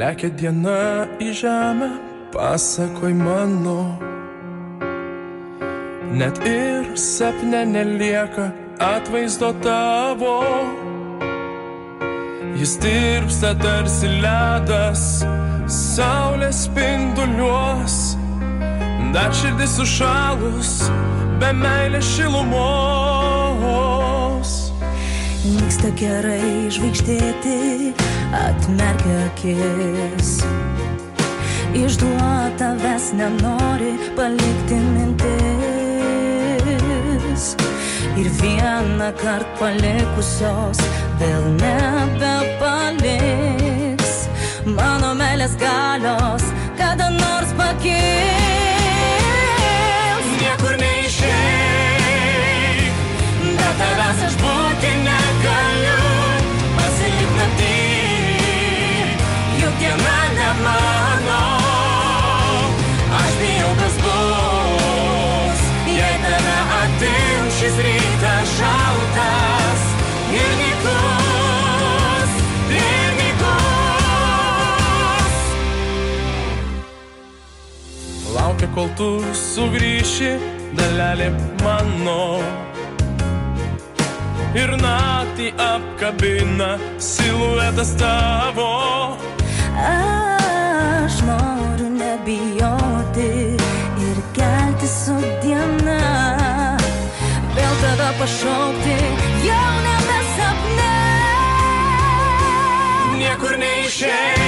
Lekia diena į žemę, pasakoj mano. Net ir sapne nelieka atvaizdo tavo. Jis tirpsta tarsi ledas, saulė spinduliuos. Dar širdis sušalus, be meilės šilumos. Nyksta gerai žvaigždėti, atmerkia akis. Išduot tavęs nenori palikti mintis. Ir vieną kart palikusios vėl nebepaliks. Mano meilės galios kada nors pakils. Niekur neišeik, be tavęs aš būti negaliu. Pasilik naktį, juk diena ne mano. Aš bijau, kas bus, jei tave atims šis rytas šaltas ir nykus, ir nykus. Laukia, kol tu sugrįši, dalelė mano. Ir naktį apkabina siluetas tavo. Aš noriu nebijoti ir kelti su diena. Vėl tave pašaukti, jau nebe sapne. Niekur neišeik.